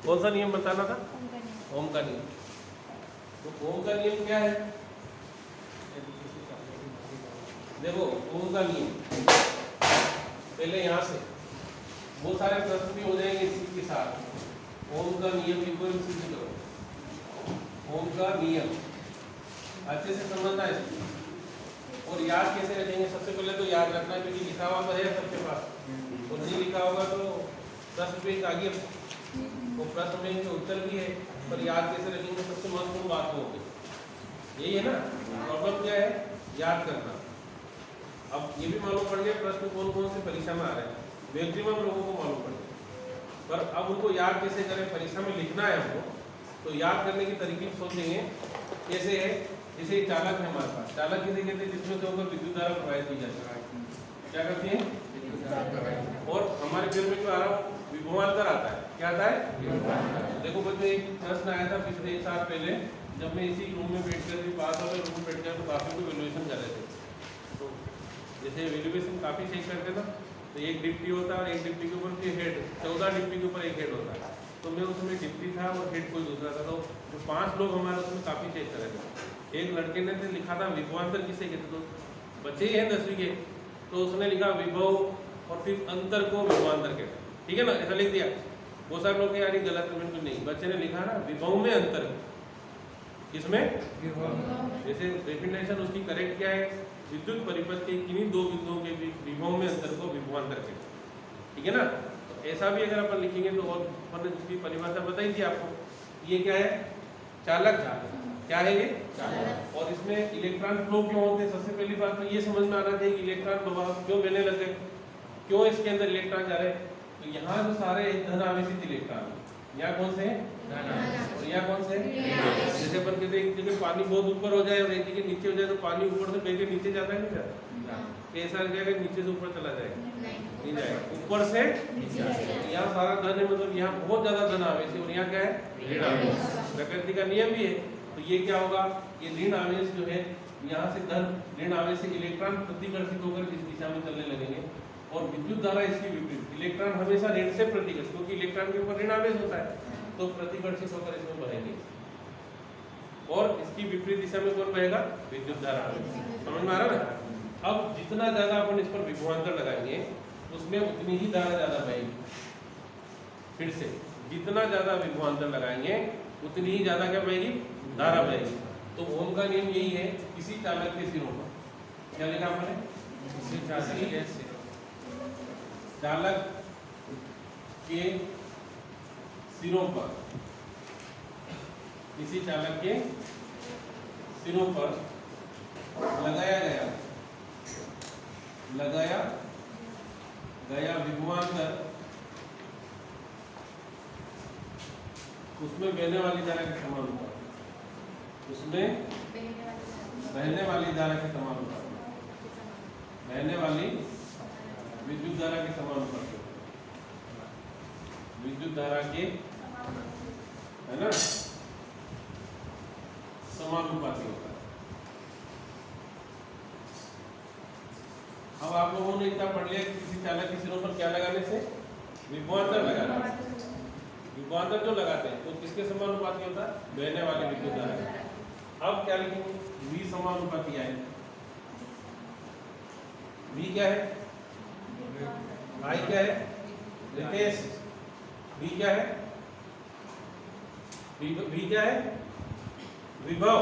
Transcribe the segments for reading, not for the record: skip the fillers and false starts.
कौन सा नियम बताना था? ओम का नियम। तो ओम का नियम क्या है? देखो ओम का नियम पहले यहाँ से वो सारे प्रश्न भी हो जाएंगे इसी के साथ। ओम का नियम इक्वल सिद्ध करो। ओम का नियम अच्छे से समझना है इसको। और याद कैसे रखेंगे? सबसे पहले तो याद रखना, क्योंकि लिखा हुआ तो है सबके पास, और नहीं लिखा होगा तो प्रश्न पेज आगे वो प्रश्न में के उत्तर भी है, पर याद कैसे रखेंगे? सबसे महत्वपूर्ण बात हो गई यही है ना। प्रॉब्लम क्या है? याद करना। अब ये भी मालूम पड़ गया प्रश्न कौन कौन से परीक्षा में आ रहे हैं, मैक्सिमम लोगों को मालूम पड़ गया, पर अब उनको याद कैसे करें? परीक्षा में लिखना है हमको, तो याद करने की तरीके सोचेंगे कैसे है। जैसे चालक है हमारे पास, चालक किसे कहते हैं? जिसमें से होकर विद्युत धारा प्रवाहित की जाती है। क्या करती है? और हमारे फिर में जो आ रहा है विभवांतर आता है। क्या आता है? देखो बच्चों, एक प्रश्न आया था पिछले 1 साल पहले, जब मैं इसी रूम में बैठकर भी पास हो गए, रूम में बैठ कर तो काफ़ी को वैल्यूएशन कर रहे थे। तो जैसे वैल्यूएशन काफ़ी चेक करते ना, तो एक डिप्टी होता है और एक डिप्टी के ऊपर फिर हेड, 14 डिप्टी के ऊपर एक हेड होता है। तो मैं उसमें डिप्टी था और हेड कोई दूसरा था। तो जो 5 लोग हमारे उसमें काफ़ी चेक कर रहे थे। एक लड़के ने तो लिखा था विभवांतर किसे कहते? तो बच्चे ही हैं 10वीं के, तो उसने लिखा विभव और फिर अंतर को विभवांतर कहते हैं। ठीक है ना, ऐसा लिख दिया। बहुत सारे लोग यार गलत है, बिल्कुल नहीं। बच्चे ने लिखा ना विभव में अंतर, किसमें? जैसे डेफिनेशन उसकी करेक्ट क्या है? विद्युत परिपथ के किन्हीं 2 बिंदुओं के बीच विभव में अंतर को विभवांतर कहते हैं। ठीक है ना। तो ऐसा भी अगर अपन लिखेंगे तो, और अपन ने उसकी परिभाषा बताई थी आपको। ये क्या है? चालक। क्या है ये? चालक। और इसमें इलेक्ट्रॉन फ्लो क्यों होते हैं? सबसे पहली बात तो ये समझ में आना चाहिए कि इलेक्ट्रॉन प्रवाह क्यों बहने लगे, क्यों इसके अंदर इलेक्ट्रॉन जा रहे हैं। तो यहाँ जो सारे धन आवेशित इलेक्ट्रॉन, यहाँ कौन से हैं? और यहाँ कौन से? जैसे अपन कहते हैं एक जगह पानी बहुत ऊपर हो जाए और एक जगह नीचे हो जाए, तो पानी ऊपर से बह के नीचे जाता है, नहीं जाता? कैसा जाएगा? नीचे से ऊपर चला जाएगा? नहीं जाएगा, ऊपर से यहाँ सारा धन है, मतलब यहाँ बहुत ज्यादा धन आवेश है, और यहाँ क्या है? ऋण आवेश। प्रकृति का नियम भी है। तो ये क्या होगा? ये ऋण आवेश जो है, यहाँ से धन ऋण आवेश से इलेक्ट्रॉन प्रतिकर्षित होकर इस दिशा में चलने लगेंगे, और विद्युत धारा इसकी विपरीत। इलेक्ट्रॉन हमेशा ऋण से प्रतिकर्षित, क्योंकि इलेक्ट्रॉन के ऊपर ऋण आवेश होता है, तो प्रतिकर्षित होकर इसमें बहेंगे, और इसकी विपरीत दिशा में कौन बहेगा? विद्युत धारा। समझ में आ रहा है? अब जितना ज्यादा अपन इस पर विभवांतर लगाएंगे, उसमें उतनी ही धारा ज्यादा बहेगी। फिर से, जितना ज्यादा विभवांतर लगाएंगे उतनी ही ज्यादा क्या बहेगी? धारा बहेगी। तो ओम का नियम यही है। किसी चालक के सिरों पर, क्या लिखा आपने? चालक के सिरों पर, किसी चालक के सिरों पर लगाया गया विभवांतर, उसमें बहने वाली धारा के समान होगा। उसमें बहने वाली धारा के समान होगा, बहने वाली विद्युत धारा के समान होगा, विद्युत धारा के, है ना, समानुपाती होता है। अब आप लोगों ने इतना पढ़ लिया कि किसी चालक के सिरों पर क्या लगाने से? विभवांतर लगाना। विभवांतर जो लगाते हैं तो किसके समानुपाती होता है? बहने वाले विद्युत धारा। अब क्या लिखेंगे? V समानुपाती आए। V क्या है? I क्या है? रितेश, V क्या है? V क्या है? विभव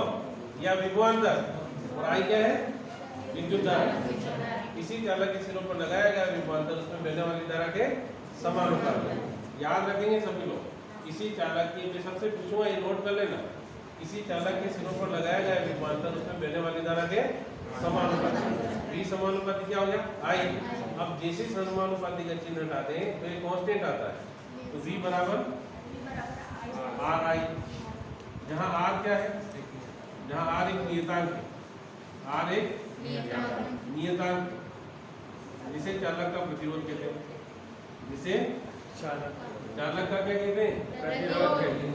या विभवांतर, और I क्या है? विद्युत धारा। इसी चालक के सिरों पर लगाया गया विभवांतर, उसमें बहने वाली धारा के समानुपाती। याद रखेंगे सभी लोग। इसी चालक की, मैं सबसे पूछूंगा, ये नोट कर लेना। इसी चालक के सिरों पर लगाया गया विभवांतर, उसमें बहने वाली धारा के समानुपाती। V समानुपाती क्या हो गया? I। अब जैसे समानुपाती का चिन्ह हटाते हैं तो एक कांस्टेंट आता है, तो V बराबर RI। जहाँ R क्या है? जहाँ R एक नियतांक है, R एक नियतांक, जिसे चालक का प्रतिरोध कहते हैं, जिसे चालक का क्या कहते हैं? प्रतिरोध कहते हैं,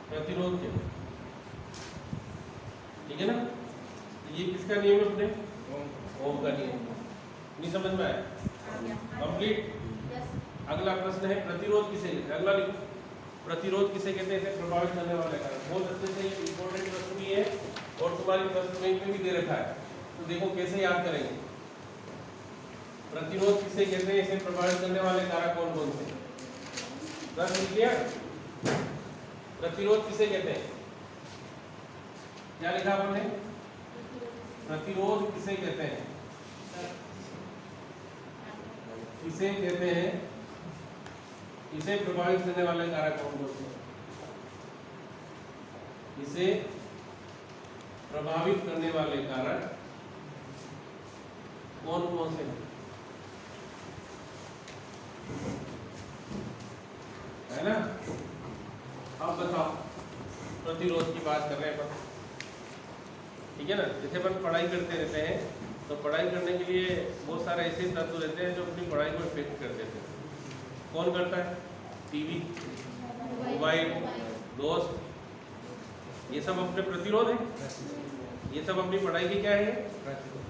प्रतिरोध कहते हैं। ठीक है ना। ये किसका नियम है अपने? ओम का नियम। नहीं समझ में आया? कंप्लीट। अगला प्रश्न है प्रतिरोध किसे कहते हैं। अगला लिखो, प्रतिरोध किसे कहते हैं, प्रभावित करने वाले कारक। बहुत अच्छे से इंपॉर्टेंट प्रश्न भी है और तुम्हारी प्रश्न में भी दे रखा है, तो देखो कैसे याद करेंगे। प्रतिरोध किसे कहते हैं, इसे प्रभावित करने वाले कारक कौन कौन से। प्रश्न क्लियर। प्रतिरोध किसे कहते हैं, क्या लिखा आपने, प्रतिरोध किसे कहते हैं, इसे कहते हैं, इसे प्रभावित करने वाले कारक कौन कौन से, इसे प्रभावित करने वाले कारक कौन कौन से है ना। अब बताओ, प्रतिरोध की बात कर रहे हैं अपन, ठीक है ना। जैसे अपन पढ़ाई करते रहते हैं तो पढ़ाई करने के लिए बहुत सारे ऐसे तत्व रहते हैं जो अपनी पढ़ाई को इफेक्ट कर देते हैं। कौन करता है, टीवी, मोबाइल, दोस्त, ये सब अपने प्रतिरोध है। ये सब अपनी पढ़ाई की क्या है,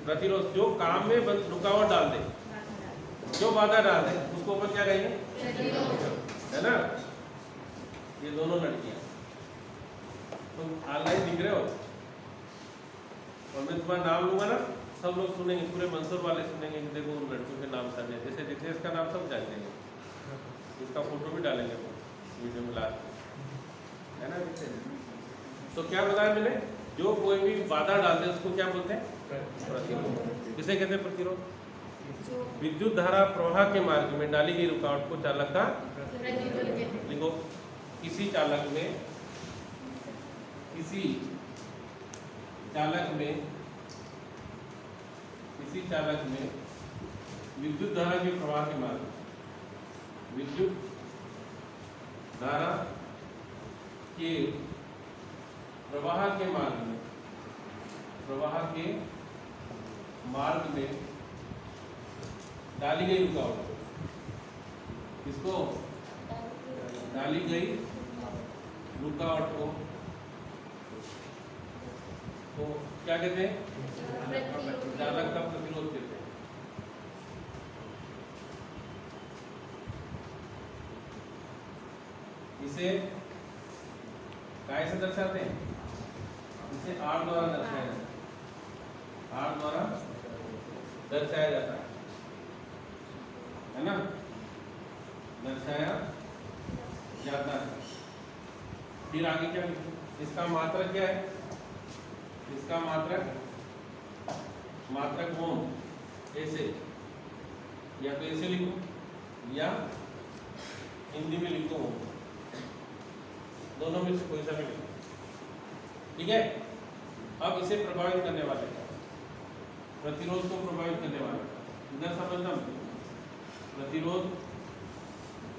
प्रतिरोध। जो काम में रुकावट डाल दे, जो बाधा डाल दे, उसको अपन क्या कहेंगे, है ना। ये दोनों लड़कियां तुम ऑनलाइन दिख रहे हो और मैं तुम्हारा नाम लूंगा ना, सब लोग सुनेंगे, पूरे मंसूर वाले सुनेंगे कि देखो उन लड़कियों के नाम सामने, जैसे रितेश का नाम सब जान लेंगे, इसका फोटो भी डालेंगे वो वीडियो में लास्ट, है ना रितेश। तो क्या बताया मैंने, जो कोई भी बाधा डालते हैं उसको क्या बोलते हैं, प्रतिरोध। किसे कहते हैं प्रतिरोध, विद्युत धारा प्रवाह के मार्ग में डाली गई रुकावट को चालक का लिखो। किसी चालक में विद्युत धारा के प्रवाह के मार्ग, विद्युत धारा के प्रवाह के मार्ग में डाली गई रुकावट, किसको, डाली गई रुकावट को तो क्या कहते हैं, चालक का प्रतिरोध कहते हैं। इसे काय से दर्शाते हैं, इसे R द्वारा दर्शाया जाता है, R द्वारा दर्शाया जाता है ना, दर्शाया जाता है। फिर आगे क्या, इसका मात्रक क्या है, इसका मात्रक कौन, ऐसे या तो ऐसे लिखो या हिंदी में लिखो, दोनों में से कोई सा भी लिखो, ठीक है। अब इसे प्रभावित करने वाले, प्रतिरोध को प्रभावित करने वाले, इधर समझना, प्रतिरोध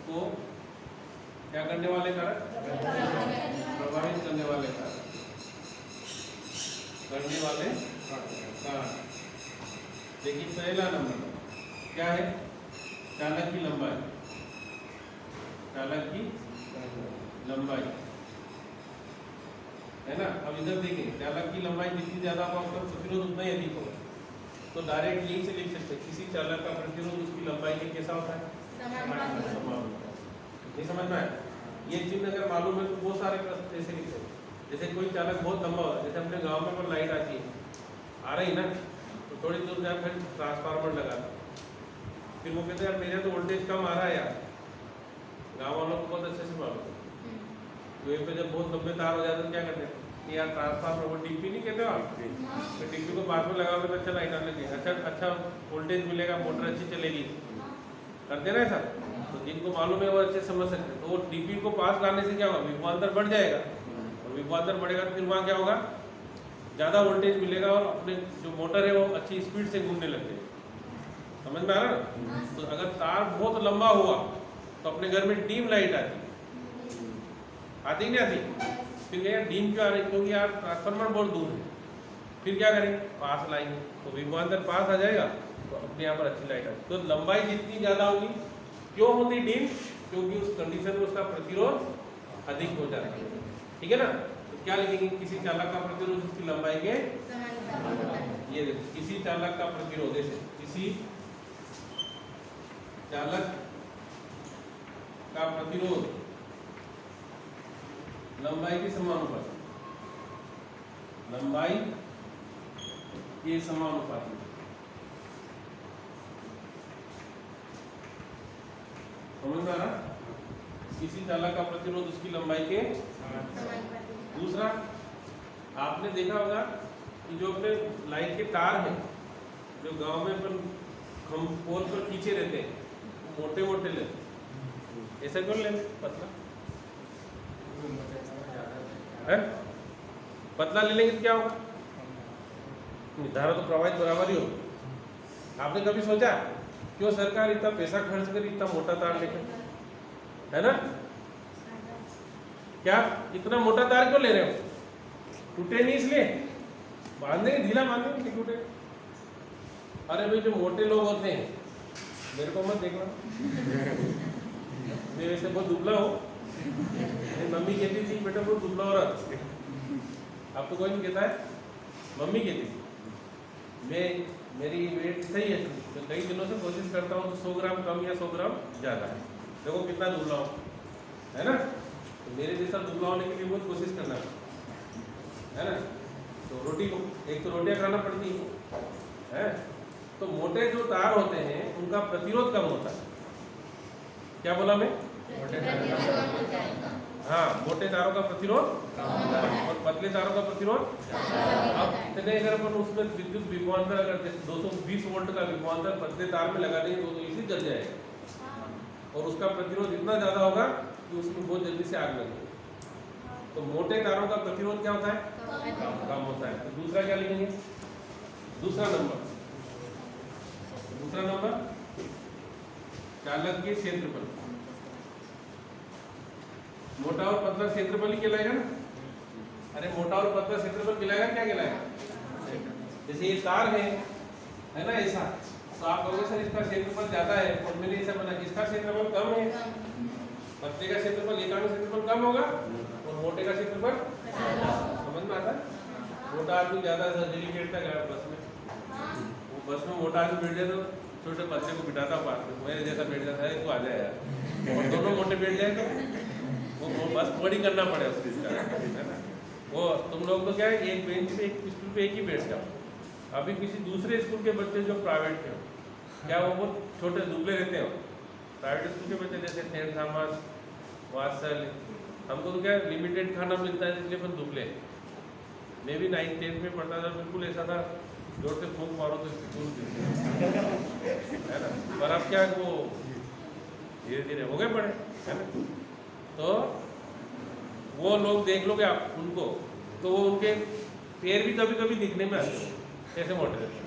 को क्या करने वाले कारक, प्रभावित करने वाले कारक, देखिए पहला नंबर क्या है, चालक की लंबाई, है ना। अब इधर देखिए, चालक की लंबाई जितनी ज्यादा होगा उसका प्रतिरोध उतना ही अधिक होगा। तो डायरेक्ट यहीं से लिख सकते हैं, किसी चालक का प्रतिरोध उसकी लंबाई के कैसा होता है, समान। नहीं समझ में आया, ये चिन्ह अगर मालूम है तो बहुत सारे प्रश्न ऐसे लिख सकते। जैसे कोई चालक बहुत लंबा होता है, जैसे अपने गांव में पर लाइट आती है, आ रही ना, तो थोड़ी दूर जाकर फिर ट्रांसफार्मर लगा, फिर वो कहते हैं यार मेरे तो वोल्टेज कम आ रहा है यार, गाँव वालों को बहुत अच्छे से मालूम है। तो पे जब बहुत लंबे तार हो जाते हैं, क्या करते हैं कि यार ट्रांसफार्मर, वो डीपी नहीं कहते हो आप, तो डीपी को बाद में लगाओगे तो अच्छा लाइट आने लगे, अच्छा वोल्टेज मिलेगा, मोटर अच्छी चलेगी, करते ना ऐसा। तो जिनको मालूम है वो अच्छे समझ सकते हैं। तो वो डीपी को पास लाने से क्या होगा, विभवांतर बढ़ जाएगा, और विभवांतर बढ़ेगा तो फिर वहाँ क्या होगा, ज़्यादा वोल्टेज मिलेगा और अपने जो मोटर है वो अच्छी स्पीड से घूमने लग जाएगी। समझ में आ रहा ना। तो अगर तार बहुत लंबा हुआ तो अपने घर में डीम लाइट आती नहीं आती, फिर क्या डीम क्यों आ रही, क्योंकि यार ट्रांसफार्मर बहुत दूर है, फिर क्या करें, पास लाएंगे, तो विभवांतर पास आ जाएगा तो अपने यहाँ पर अच्छी लाइट आती। तो लंबाई जितनी ज़्यादा होगी, क्यों होती डीम, क्योंकि उस कंडीशन में उसका प्रतिरोध अधिक हो जाता है, ठीक है ना। तो क्या लिखेंगे, किसी चालक का प्रतिरोध उसकी लंबाई के, ये देखो किसी चालक का प्रतिरोध, जैसे किसी चालक का प्रतिरोध लंबाई के समानुपाती, लंबाई के समानुपाती। समझ में आ रहा? किसी चालक का प्रतिरोध उसकी लंबाई के दूसरा, आपने देखा होगा कि जो अपने लाइन के तार हैं, जो गांव में अपन हम पोल पर खींचे रहते हैं, मोटे मोटे लेते, ऐसा क्यों ले पतला है? पतला ले लेंगे तो क्या होगा? धारा तो प्रवाहित बराबर ही होगा। आपने कभी सोचा क्यों सरकार इतना पैसा खर्च कर इतना मोटा तार लेकर, है ना? क्या इतना मोटा तार क्यों ले रहे हो? टूटे नहीं इसलिए, बांधेंगे, ढीला बांधेंगे कि टूटे। अरे भाई जो मोटे लोग होते हैं, मेरे को मत देखना, मैं वैसे बहुत दुबला हूँ। मेरी मम्मी कहती थी बेटा बहुत दुबला हो रहा, अब तो कोई नहीं कहता है, मम्मी कहती थी। मेरी वेट सही है, तो कई दिनों से कोशिश करता हूँ तो 100 ग्राम कम या 100 ग्राम ज़्यादा है। देखो कितना दुबला हूँ, है ना? तो मेरे जैसा दुबला होने के लिए बहुत कोशिश करना है ना? तो रोटी को एक तो रोटियाँ खाना पड़ती है। तो मोटे जो तार होते हैं उनका प्रतिरोध कम होता है। क्या बोला मैं? हाँ, मोटे तारों का प्रतिरोध और पतले तारों का प्रतिरोध। अब इतने अगर अपन उसमें विद्युत विभवांतर अगर 220 वोल्ट का विभवांतर पतले तार में लगा देंगे तो इसी जल जाएगा और उसका प्रतिरोध इतना ज़्यादा होगा कि उसमें बहुत जल्दी से आग लगेगी। तो मोटे तारों का प्रतिरोध क्या होता है? कम होता है। तो दूसरा क्या लिखेंगे? दूसरा नंबर चालक के क्षेत्रफल। मोटा और पतला क्षेत्रफल ही कहलाएगा ना? अरे मोटा और पतला क्षेत्रफल कहलाएगा, क्या कहलाएगा? जैसे ये तार है ना, ऐसा, तो आप कहोगे सर इसका क्षेत्रफल ज्यादा है और मैंने ऐसा बना, इसका क्षेत्रफल कम है। पतले का क्षेत्रफल, एकांक क्षेत्रफल कम होगा और मोटे का क्षेत्रफल। समझ में आता? मोटा आदमी ज्यादा सर्जरी बैठता है बस में, वो बस में मोटा आदमी बैठ जाए तो छोटे बच्चे को बिठाता पास में, मेरे जैसा बैठ जाता है, तो आ जाए यार, और दोनों मोटे बैठ जाए तो वो बस बोर्डिंग करना पड़े उस चीज़ का, है ना? वो तुम लोग तो क्या है, एक बेंच पे एक स्कूल पे एक ही बैठ जाओ। अभी किसी दूसरे स्कूल के बच्चे जो प्राइवेट के हो, क्या वो बहुत छोटे दुबले रहते हो? प्राइवेट स्कूल के बच्चे जैसे सेंट थॉमस, वात्सल, हमको तो क्या लिमिटेड खाना मिलता है इसलिए अपन दुबले। मैं भी 9th 10th में पढ़ता था, बिल्कुल ऐसा था, जोर से फूंक मारो तो स्कूल है ना? पर अब क्या वो धीरे धीरे हो गए बड़े, है ना? तो वो लोग देख लोगे आप उनको, तो वो उनके पैर भी कभी कभी दिखने में आते हैं, कैसे मोटे रहते हैं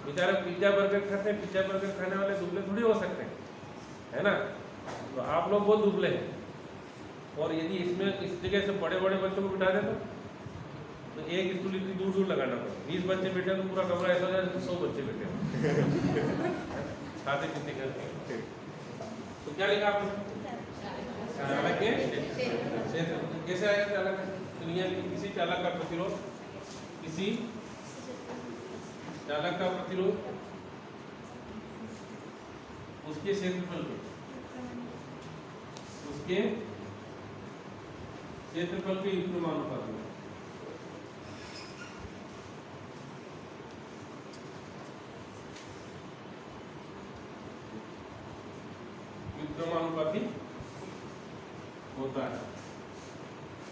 बेचारे। पिज्जा बर्गर खाते हैं, पिज्जा बर्गर खाने वाले दुबले थोड़ी हो सकते हैं, है ना? तो आप लोग बहुत दुबले हैं। और यदि इसमें इस जगह से बड़े बड़े बच्चों को बिठा दें तो एक स्टूल इतनी दूर दूर लगाना पड़ेगा। 20 बच्चे बैठे तो पूरा कमरा ऐसा हो जाए 100 बच्चे बैठे खाते पीते करते। तो क्या लिखा आपने? चालक के क्षेत्र। कैसे आएगा चालक? किसी चालक का प्रतिरोध, किसी चालक का प्रतिरोध उसके क्षेत्रफल पे, उसके क्षेत्रफल के युग्मानुपाती में। युग्मानुपाती होता है।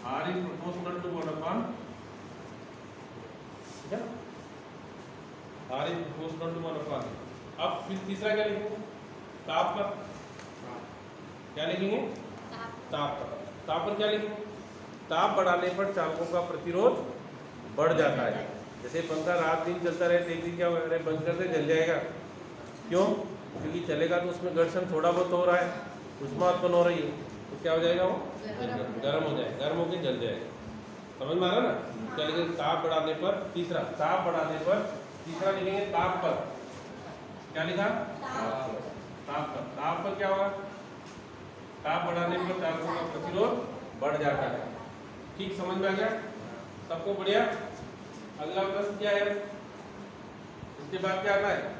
R is proportional to 1/, ठीक है? R is proportional to 1/। अब फिर तीसरा क्या लिखेंगे? ताप पर। क्या लिखेंगे? ताप पर। ताप पर क्या लिखेंगे? ताप बढ़ाने पर चालकों का प्रतिरोध बढ़ जाता है। जैसे पंखा रात दिन चलता रहे, एक दिन क्या हो रहा है, बंद कर दे जल जाएगा। क्यों? क्योंकि चलेगा तो उसमें घर्षण थोड़ा बहुत हो रहा है, ऊष्मा उत्पन्न हो रही है, तो क्या हो जाएगा? वो गर्म हो जाएगा, गर्म होकर जल जाएगा। समझ में आ रहा ना? क्या लिखेंगे? ताप बढ़ाने पर। तीसरा, ताप बढ़ाने पर, तीसरा लिखेंगे ताप पर। क्या लिखा? ताप पर। ताप पर क्या होगा? ताप बढ़ाने पर चालकों का प्रतिरोध बढ़ जाता है। ठीक, समझ में आ गया सबको? बढ़िया। अगला प्रश्न क्या है? इसके बाद क्या आता है?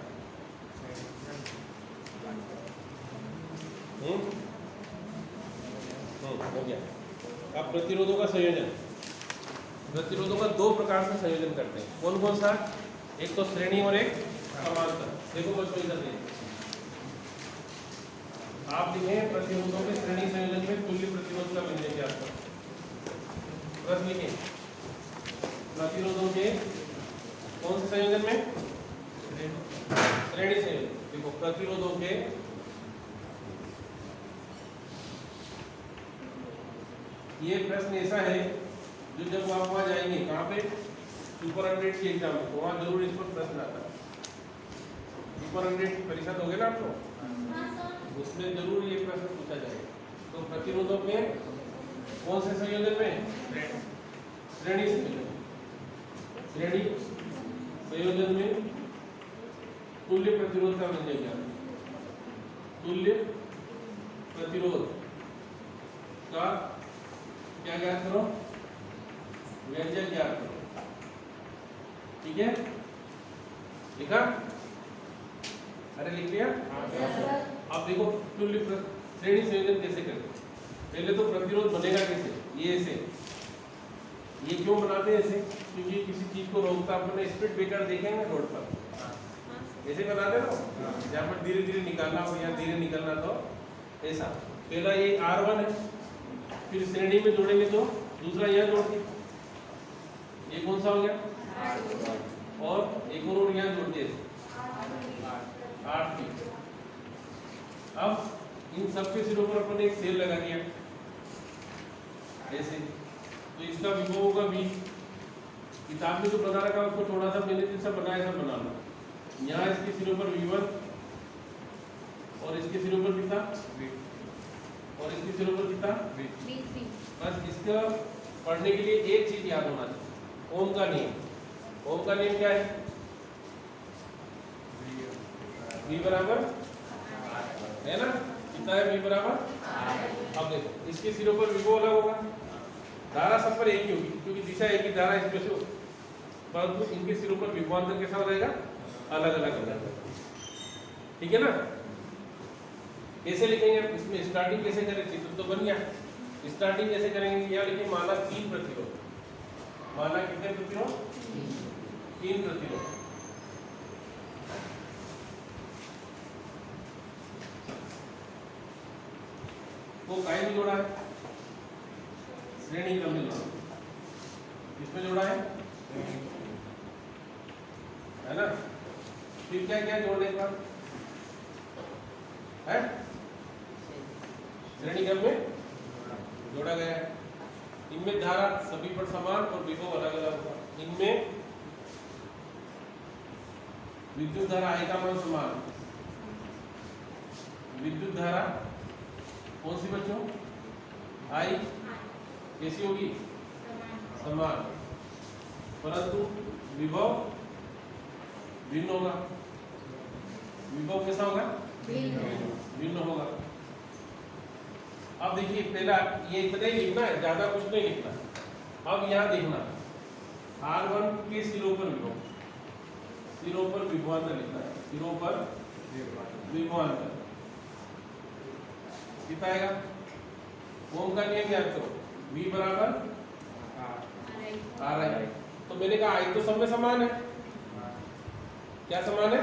हो गया। अब प्रतिरोधों का संयोजन, प्रतिरोधों का दो प्रकार से संयोजन करते हैं। कौन कौन सा? एक तो श्रेणी और एक समांतर। देखो बच्चों इधर देखो, आप लिखें प्रतिरोधों के श्रेणी संयोजन में तुल्य प्रतिरोध का व्यंजक ज्ञात करो। प्रश्न लिखें प्रतिरोधों के कौन से संयोजन में? श्रेणी संयोजन। देखो प्रतिरोधों के ये प्रश्न ऐसा है जो जब आप वहां जाएंगे, कहाँ पे? सुपर 100 की एग्जाम में, तो वहां जरूर इस पर प्रश्न आता है। सुपर 100 की परीक्षा दोगे ना आपको, उसमें जरूर ये प्रश्न पूछा जाएगा। तो प्रतिरोधों के कौन से संयोजन में? श्रेणी संयोजन। श्रेणी संयोजन में तुल्य प्रतिरोध का व्यंजक ज्ञात। तुल्य प्रतिरोध का क्या ज्ञात करो? व्यंजक ज्ञात करो। ठीक है, लिखा? अरे लिख लिया? अब देखो तुल्य श्रेणी संयोजन कैसे करें। पहले तो प्रतिरोध बनेगा कैसे? ये ऐसे। ये क्यों बनाते हैं ऐसे? क्योंकि किसी चीज को रोकता, अपने स्पीड ब्रेकर देखेंगे रोड पर, ऐसे बनाते ना, जहाँ पर धीरे धीरे निकालना और यहाँ धीरे निकलना, तो ऐसा। पहला ये R1 है, फिर श्रेणी में जोड़ेंगे तो दूसरा यहाँ जोड़ दिया, ये कौन सा हो गया? और एक और यहाँ जोड़ दिया R3। अब इन सबके सिरों पर अपन एक सेल लगा दिया ऐसे, तो इसका विभव होगा V। किताब में जो बना रखा है उसको थोड़ा सा मैंने जैसा बनाया ऐसा बना लो। यहाँ इसके सिरों पर V1 और इसके सिरों पर कितना V, और इसके सिरों पर कितना V। बस इसका पढ़ने के लिए एक चीज याद होना चाहिए, ओम का नियम। ओम का नियम क्या है? V बराबर है ना, कितना है V बराबर? अब देखो इसके सिरों पर विभव अलग होगा, धारा सब पर एक ही होगी क्योंकि दिशा एक ही धारा इसमें से, परंतु इनके सिरों पर विभवांतर कैसा हो जाएगा? अलग अलग हो जाएगा। ठीक है ना? कैसे लिखेंगे इसमें? स्टार्टिंग कैसे करें? चित्र तो बन गया। स्टार्टिंग कैसे करेंगे? यहाँ लिखें माना 3 प्रतिरोध। माना कितने प्रतिरोध? 3 प्रतिरोध। वो काय में जोड़ा है? श्रेणी क्रम में जोड़ा। किसमें जोड़ा है ना? फिर क्या क्या जोड़ने के बाद है? श्रेणी क्रम में जोड़ा गया है। इनमें धारा सभी पर समान और विभव अलग अलग होगा। इनमें विद्युत धारा I का मान समान। विद्युत धारा कौन सी बच्चों? I कैसी होगी? समान, परंतु विभव भिन्न होगा। विभव कैसा होगा? भिन्न होगा। अब देखिए पहला ये इतना ही लिखना है, ज्यादा कुछ नहीं लिखना। अब यहाँ देखना R1 के सिरों पर विभव, सिरों पर विभवांतर लिखना है। सिरों पर विभवांतर कितना आएगा? ओम का नियम याद करो, V बराबर RI। तो मैंने कहा I तो सब में समान है। क्या समान है?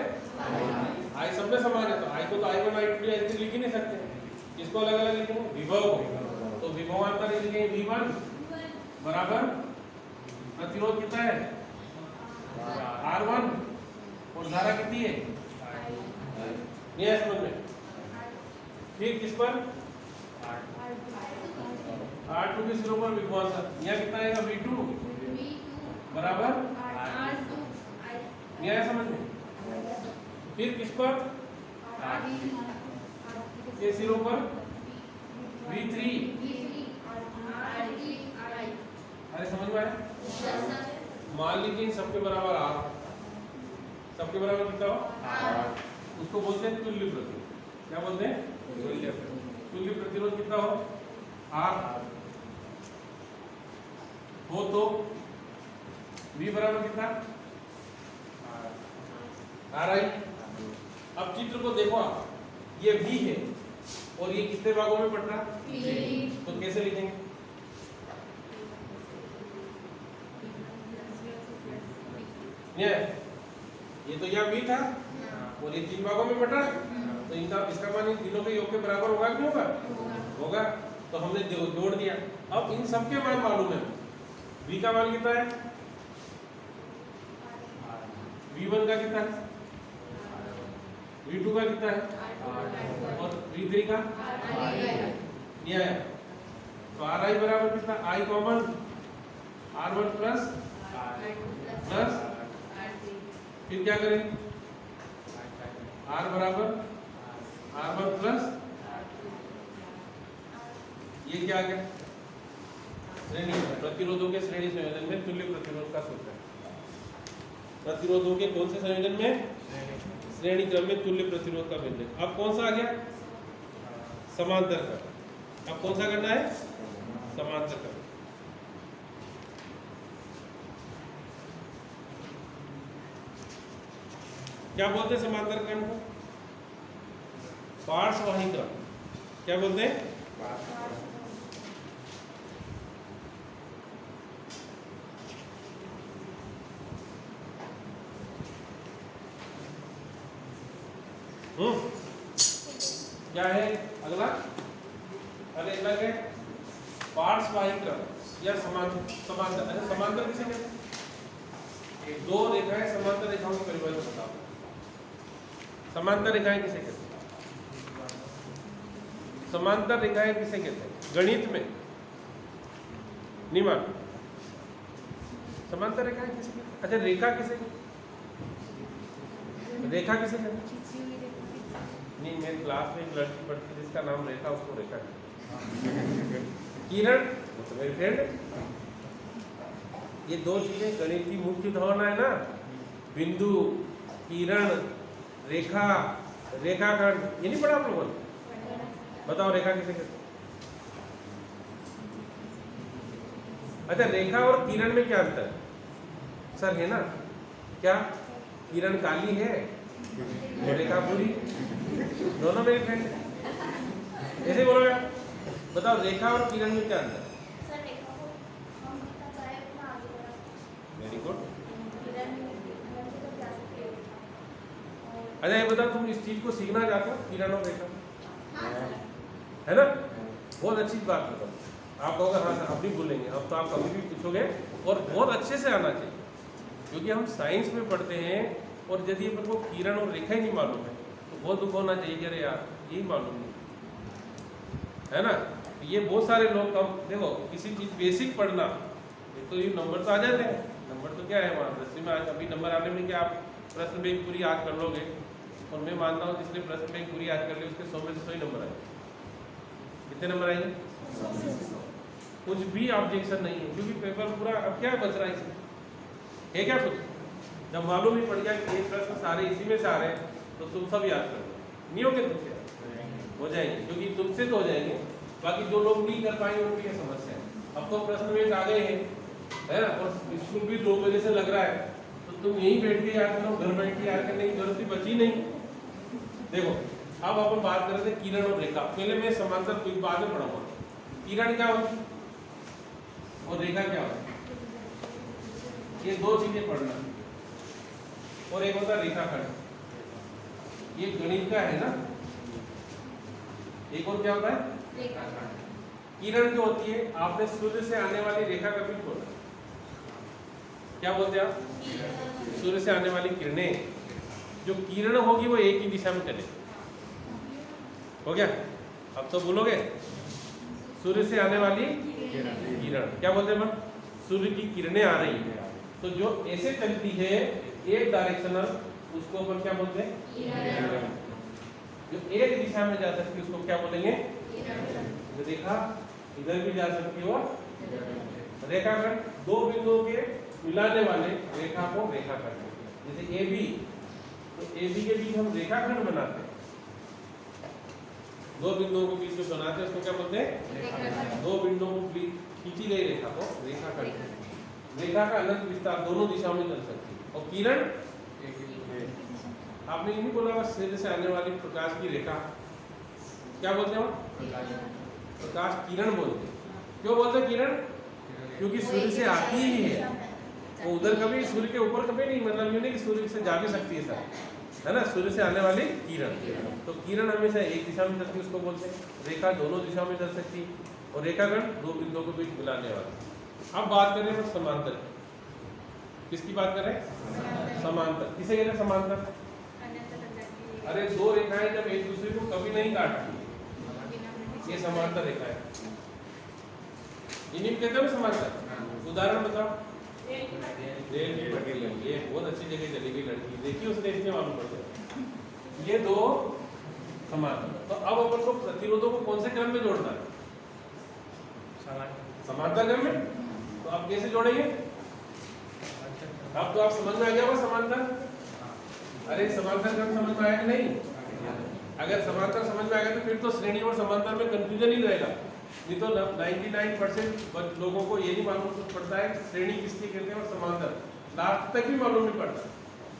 I सब में समान है, तो I को तो I1 I2 ऐसे लिख ही नहीं सकते। इसको अलग अलग लिखेंगे विभव को, तो विभवांतर लिखेंगे V1 बराबर प्रतिरोध कितना है? R1 और धारा कितनी है? ये समझ में। फिर किस पर? R2 के सिरों पर विभवांतर, यहाँ कितना आएगा? V2 बराबर यह समझ में। फिर किस पर? के सिरों पर V3। अरे समझ में आया? मान लीजिए सबके बराबर R, सबके बराबर कितना हो? उसको बोलते हैं तुल्य प्रतिरोध। क्या बोलते हैं? तुल्य प्रतिरोध कितना हो? R हो तो V बराबर कितना? RI। अब चित्र को देखो आप, ये V है और ये कितने भागों में पड़ रहा है? तो कैसे लिखेंगे? नहीं है? ये तो यहाँ बी था और ये 3 भागों में बटा, तो इनका इसका मान इन तीनों के योग के बराबर होगा कि नहीं होगा? होगा। तो हमने जोड़ दिया। अब इन सबके मान मालूम है। v का मान कितना है? v1 का कितना है? v2 का कितना है? और v3 का ये है। तो ri बराबर कितना? i कॉमन r1 प्लस फिर क्या करें? r बराबर r1 प्लस ये क्या आ गया? श्रेणी प्रतिरोधों के श्रेणी संयोजन में तुल्य प्रतिरोध का सूत्र है। प्रतिरोधों के कौन से संयोजन में? श्रेणी क्रम में तुल्य प्रतिरोध का व्यंजक। अब कौन सा आ गया? समांतर का। अब कौन सा करना है? समांतर का। क्या बोलते हैं समांतर क्रम को? पार्श्ववाही क्रम। क्या बोलते हैं? क्या है अगला? अगला क्या है? पार्श्ववाही क्रम या समांतर। अच्छा, समांतर किसे कहते हैं? दो रेखाएं समांतर रेखाओं की परिभाषा बताओ। समांतर रेखाएं किसे कहते हैं? समांतर रेखाएं किसे कहते हैं गणित में? नहीं मान समांतर रेखाएं किसे कहते हैं? अच्छा, रेखा किसे कहते हैं? रेखा किसे कहते हैं? नहीं, मेरी क्लास में एक लड़की पढ़ती है जिसका नाम रेखा, उसको रेखा किरण वो तो मेरी फ्रेंड है। ये दो चीजें गणित की मुख्य धारणा है ना, बिंदु, किरण, रेखा, रेखाखंड। ये नहीं पढ़ा आप लोगों ने? बताओ रेखा किसे कहते हैं? अच्छा, रेखा और किरण में क्या अंतर है? सर है ना, क्या किरण काली है और रेखा पूरी? दोनों मेरी फ्रेंड है। ऐसे बोलोगे? बताओ रेखा और किरण में क्या अंतर है? Very good. अच्छा, ये बताओ तुम इस चीज को सीखना चाहते हो, किरण और रेखा? है ना? बहुत अच्छी बात बताओ। आप कहोगे हाँ सर, अब भी भूलेंगे। अब तो आप कभी भी पूछोगे और बहुत अच्छे से आना चाहिए, क्योंकि हम साइंस में पढ़ते हैं और यदि अपन को किरण और रेखा ही नहीं मालूम है तो बहुत दुख होना चाहिए कि अरे यार यही मालूम नहीं, है ना? ये बहुत सारे लोग कम देखो, किसी चीज बेसिक पढ़ना, एक तो ये नंबर तो आ जाते हैं। नंबर तो क्या है वहाँ दसवीं में, अभी नंबर आने में क्या आप प्रश्न बैंक पूरी याद कर लोगे? और मैं मानता हूँ जिसने प्रश्न बैंक पूरी याद कर ली उसके 100 में से 100 ही नंबर आए। कितने नंबर आएंगे? कुछ भी ऑब्जेक्शन नहीं है, क्योंकि पेपर पूरा अब क्या बच रहा है इसमें? है क्या कुछ? जब मालूम ही पड़ गया कि ये प्रश्न सारे इसी में से आ रहे हैं तो तुम सब याद कर लो। नहीं होगे तुमसे? हो जाएंगे, क्योंकि तुमसे तो हो जाएंगे, बाकी जो लोग नहीं कर पाएंगे उनकी क्या समस्या है। अब तो प्रश्न में आ गए हैं, है ना, और स्कूल भी 2 बजे से लग रहा है, तो तुम यहीं बैठ के याद करो, घर बैठ के याद करने की जरूरत बची नहीं। देखो, अब अपन बात कर रहे थे किरण और रेखा। पहले मैं समांतर कुछ बाद में पढ़ाऊंगा। किरण क्या होती है और रेखा क्या होती है, ये दो चीजें पढ़ना। और एक होता है रेखाखंड, ये गणित का है ना। एक और क्या होता है? किरण जो होती है, आपने सूर्य से आने वाली रेखा कभी बोला? क्या बोलते हैं आप? सूर्य से आने वाली किरणें, जो किरण होगी वो एक ही दिशा में चलेगी। हो गया? अब तो बोलोगे सूर्य से आने वाली किरण क्या बोलते हैं? सूर्य की किरणें आ रही है तो जो ऐसे चलती है एक डायरेक्शनल, उसको अपन क्या बोलते हैं? जो एक दिशा में जा सकती है उसको क्या बोलेंगे? रेखा इधर भी जा सकती है और रेखाखंड। दो बिंदुओं के मिलाने वाले रेखा को रेखाखंड। जैसे ए बी, तो ए बी के बीच हम रेखाखंड बनाते हैं। दो बिंदुओं को बीच में बनाते हैं, उसको क्या बोलते हैं? दो बिंदुओं को खींची गई रेखा को रेखाखंड। रेखा का अनंत विस्तार दोनों दिशाओं में चल सकती है। और किरण, आपने ये नहीं बोला बस सूर्य से आने वाली प्रकाश की रेखा क्या बोलते हैं? प्रकाश किरण बोलते हैं। क्यों बोलते हैं किरण? क्योंकि सूर्य से आती ही है। वो उधर कभी सूर्य के ऊपर कभी नहीं, मतलब ये नहीं कि सूर्य से जा भी सकती है सर, है ना, सूर्य से आने वाली किरण। तो किरण हमेशा एक दिशा में चलती है, उसको बोलते हैं। रेखा दोनों दिशाओं में चल सकती है, और रेखाखंड दो बिंदुओं के बीच मिलाने वाला। अब बात करें हम समांतर, किसकी बात कर रहे हैं? समांतर। किसे कहते हैं समांतर? अरे दो रेखाएं जब एक दूसरे को कभी नहीं काटती, ये समांतर रेखा है, इन्हीं कहते हैं समांतर। उदाहरण बताओ। रेल की पटरी, ये बहुत अच्छी जगह चली गई लड़की, देखिए उस देश में मालूम पड़ता है। ये दो समांतर। तो अब अपन को प्रतिरोधों को कौन से क्रम में जोड़ना है? समांतर क्रम में। तो आप कैसे जोड़ेंगे? अब तो आप समझ में आ गया होगा समांतर। अरे समांतर क्रम समझ में आया कि नहीं? अगर समांतर समझ में आ गया तो फिर तो श्रेणी और समांतर में कंफ्यूजन ही रहेगा। नहीं तो 99% लोगों को ये नहीं मालूम पड़ता है श्रेणी किसकी कहते हैं और समांतर लास्ट तक भी मालूम नहीं पड़ता।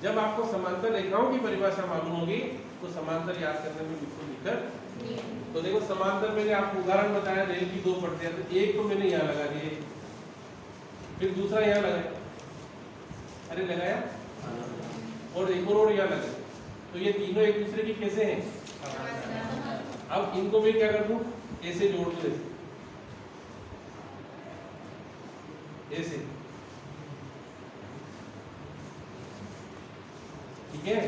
जब आपको समांतर रेखाओं की परिभाषा मालूम होगी तो समांतर याद करने में बिल्कुल दिक्कत। तो देखो समांतर मैंने आपको उदाहरण बताया, रेल की दो पटरियां, तो एक तो मैंने यहाँ लगा दिए, फिर दूसरा यहाँ लगाया, अरे लगाया, और एक और यहाँ लगाया। तो ये तीनों एक दूसरे की कैसे हैं? अब इनको मैं क्या कर दूं? ऐसे जोड़ दूं, ऐसे, ठीक है।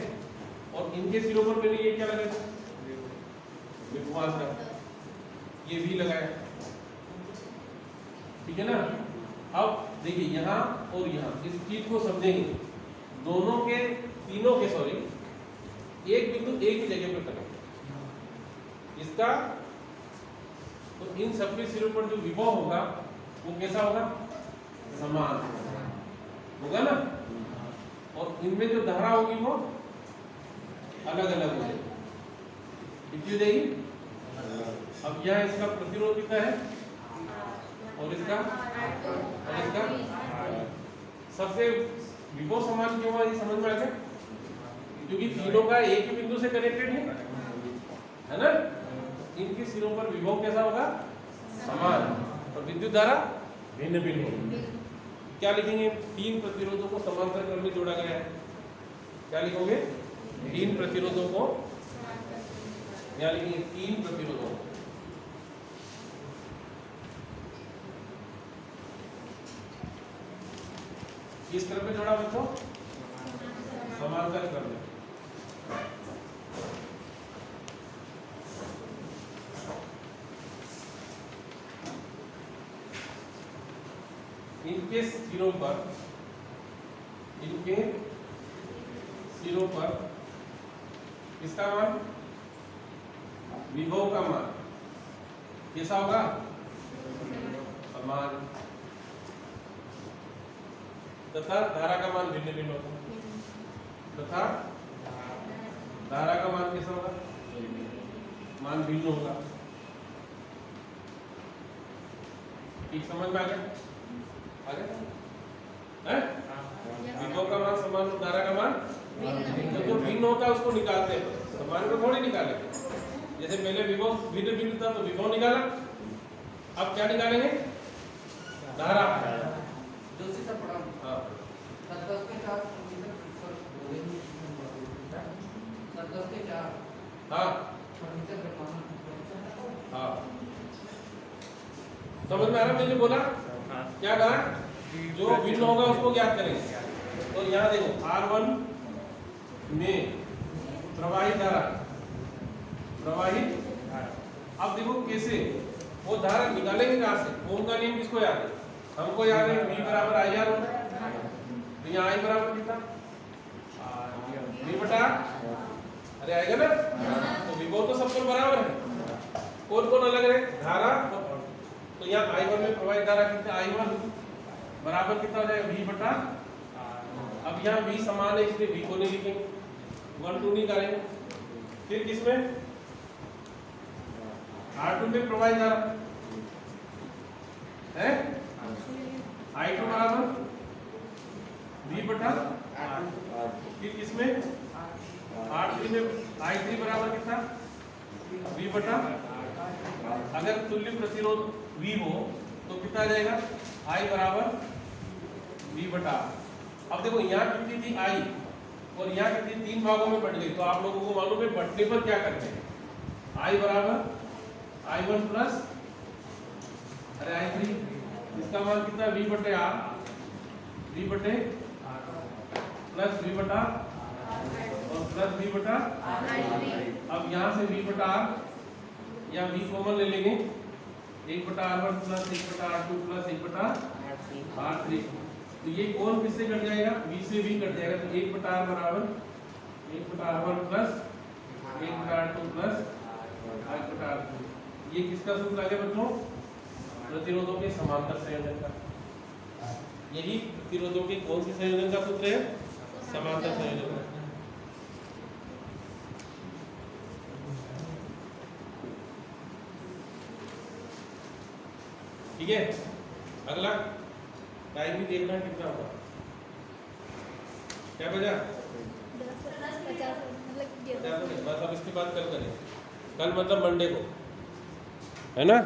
और इनके सिरों पर मैंने ये क्या लगाया? विभवांतर का, ये भी लगाया, ठीक है ना। अब देखिए यहाँ और यहाँ इस चीज को समझेंगे, दोनों के तीनों के सॉरी एक बिंदु एक ही जगह पर करेंगे इसका, तो इन सबके सिरों पर जो विभव होगा वो कैसा होगा? समान होगा ना। और इनमें जो धारा होगी वो अलग अलग होगी, कितनी देगी? अब यहाँ इसका प्रतिरोध कितना है और इसका सबसे विभव समान क्यों हुआ? ये समझ में आ गया? क्योंकि तीनों का एक ही बिंदु से कनेक्टेड है ना। इनके सिरों पर विभव कैसा होगा? समान, और विद्युत धारा भिन्न भिन्न होगी। क्या लिखेंगे? तीन प्रतिरोधों को समांतर क्रम में जोड़ा गया है। क्या लिखोगे? तीन प्रतिरोधों को, यहाँ लिखेंगे तीन प्रतिरोधों को किस क्रम में जोड़ा बच्चों? समांतर क्रम में। इनके सिरों पर किसका मान? विभव का मान कैसा होगा? समान, तथा धारा का मान भिन्न भिन्न होगा। तथा धारा का मान कैसा होगा? मान भिन्न होगा। ठीक, समझ में आ गया? विभव का मान समान और धारा का मान जो भिन्न होता है उसको निकालते हैं, समान को थोड़ी निकालेंगे। जैसे पहले विभव भिन्न भिन्न था तो विभव निकाला, अब क्या निकालेंगे? धारा। हाँ, समझ में आ रहा मैंने बोला? क्या कहा? जो भिन्न होगा उसको ज्ञात करेंगे। तो यहाँ देखो R1 में प्रवाहित धारा, अब देखो कैसे वो धारा निकालेंगे कहाँ से? ओम का नियम किसको याद है? हमको याद है V बराबर IR होता है। तो यहाँ I बराबर कितना? V बटा, अरे आएगा ना। तो विभव तो सब पर बराबर है, कौन कौन अलग है? धारा। तो यहाँ I1 में प्रवाहित धारा कितना? I1 बराबर कितना हो जाएगा? V बटा, अब यहाँ V समान है इसलिए V को नहीं लिखेंगे, 1 2 निकालेंगे। फिर किसमें? R2 में प्रवाहित धारा है I2 बराबर V बटा, फिर किसमें? R3 में I3 बराबर कितना? V बटा, अगर तुल्य प्रतिरोध V हो तो कितना आ जाएगा? I बराबर V बटा, अब देखो यहाँ कितनी थी आई और यहाँ कितनी, 3 भागों में बट गई। तो आप लोगों को मालूम है बटने पर क्या करते हैं, आई बराबर I1 प्लस अरे I3, इसका मान कितना V बटे R, V बटे प्लस V बटा और प्लस V बटा। अब यहाँ से V बटा R या V कॉमन ले लेंगे, 1 बटा R1 प्लस 1 बटा R2 प्लस 1 बटा R3। तो ये कौन किससे कट जाएगा, V से V कट जाएगा। तो 1 बटा R बराबर 1 बटा R1 प्लस 1 बटा R2 प्लस 1 बटा R3। ये किसका सूत्र आ गया बच्चों, प्रतिरोधों के समांतर संयोजन का। यही प्रतिरोधों के कौन से संयोजन का सूत्र है, समांतर संयोजन का। ठीक है, अगला टाइम भी देखना कितना होगा, क्या बजा 50। बस अब इसके बाद कल करें, कल मतलब मंडे को, है ना।